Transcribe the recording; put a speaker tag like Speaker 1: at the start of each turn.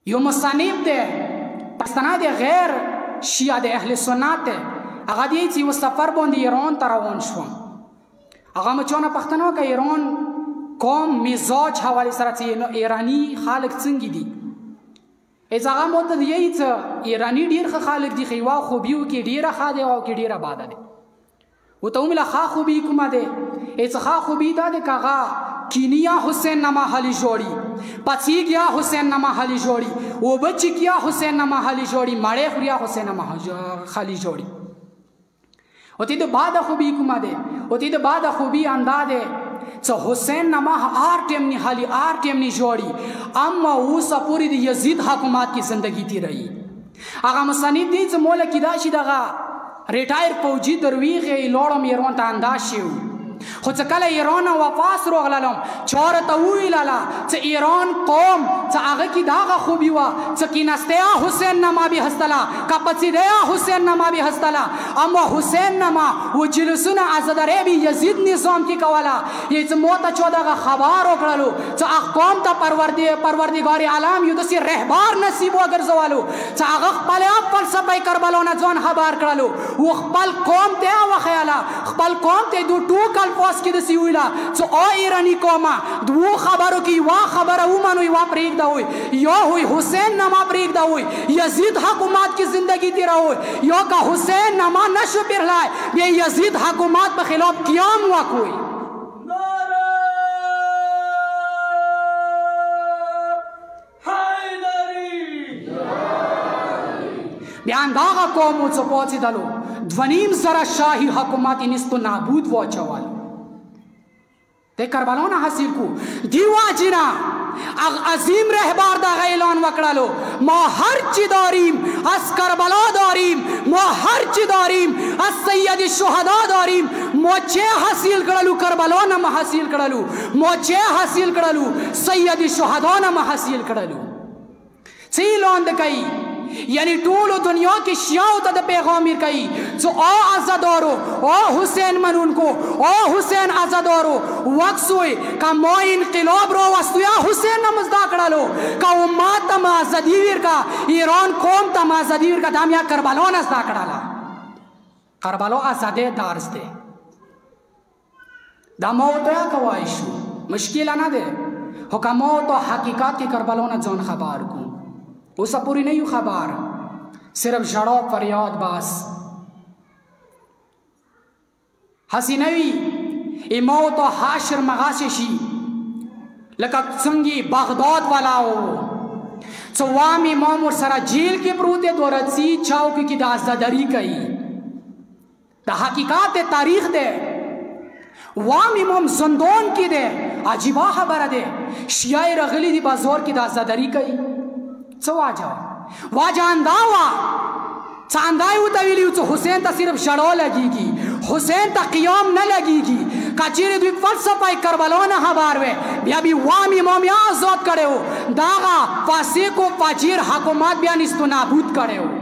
Speaker 1: یو مصنف دی پښتانه دی غیر شیعه د اهل سنت دی هغه دی چې یو سفر باندې ایران ته روان شوم هغه مچونه پښتنو که ایران قوم مزاج حواله سره چې ایرانی خلک څنګه دي از هغه ماته دی چې ایرانی ډیر ښه خلک دي خو یوه خوبیو کې ډیره ښه دی او کې ډیره باده دی ورته ومې ښه خوبي کومه دی ای څه ښه خوبي دا دی که هغه کینیا حسین نما حلی جوړي پڅیګ یا حسین نما حلی جوړي او بچک یا حسین نما حلی جوړي مړې خوریا حسین نما حلی جوړي او تی د بعد خوبی کومه ده او تی د بعد خوبی انداده څه حسین نما هر ټیم نه حلی هر ټیم نه جوړي اما اوس پوری د یزید حکومت کی زندگی تی رہی هغه مصنف دی چې مولا کی دا شي دغه ریټایر فوجي درویغه لوړم ایران ته انداز شو خو چې کله ایران واپس راغلم چاره ته ویلاله چې ایران قوم چې هغه کې دغه خوبي وه چې کینستیا حسین نما به هستله که پڅېدیا حسین نما به هستله اما حسین نما و جلسونه ازدری به یزید نظام کې کوله یې چې مو ته چا دغه خبر وکړلو چې هغه قوم ته پروردګار عالم یو داسې رهبر نصیب وګرځولو چې هغه خپل فلسفه کربلا نه ځان خبر کړلو و خپل قوم ته وښیله خپل قوم ته دو ټوکل پاس کې دسی ویلا چې او ایرانی قومه دوه خبرو کې وا خبره ومنو وا پرېږده وي یا وي حسین نما پرېږده وي یزید حکومت کې زندگی تیرا وي یا که حسین نما نشو پیرلای بیا یزید حکومت په خلاف قیام وکوي بیا انداغه قومو څه پاڅېدلو 2.5 زره شاهي حکومت نیست و نابود واچول د کربلا نه حاصل کو دیوا جنا عظیم رهبر دا اعلان وکړلو ما هر چی داریم از کربلا داریم ما هر چی داریم از سید الشهدا داریم ما چه حاصل کړلو کربلا نه حاصل کړلو ما چه حاصل کړلو سید الشهدا نه حاصل کړلو څه اعلان دکای یعنی ټول دنیا کې شیعو ته د پیغام ورکوي چې او عزادارو او حسین منونکو او حسین عزادارو وقت وي که ما انقلاب را وستویا حسین نه مزدا کړلو که امت ته ما ازادي ورکا ایران قوم ته ما ازادي ورکا دا میا کربلا نه زده کړله کربلا ازادي درس دی دا ما ورته کوای شو مشکل نه دی خو که ما ته حقیقت کې کربلا نه ځان خبر کو اوسه پوری نه یو خبر صرف ژړا فریاد بس هسې نه وي ایمو ته حشر مغاسې شي لکه څنګه بغداد والا و څه وام امام ورسره جیل کې پروت دی دورڅي چوکۍ کې د ازادري کوي د حقیقت تاریخ دی وام امام زندان کې دی عجیبه خبره دی شیعه راغلي دي بازار کې د ازادري کوي څه واجه انداوه څه اندای ورته ویلي چې حسین ته صرف ژړا لګېږي حسین ته قیام نه لګېږي که چیرې دوی فلسفه کربلا نه خبر وی بیا بیا وام امام آزاد کړی و دغه فاسق و فاجر حکومت بیا نیست و نابود کړی و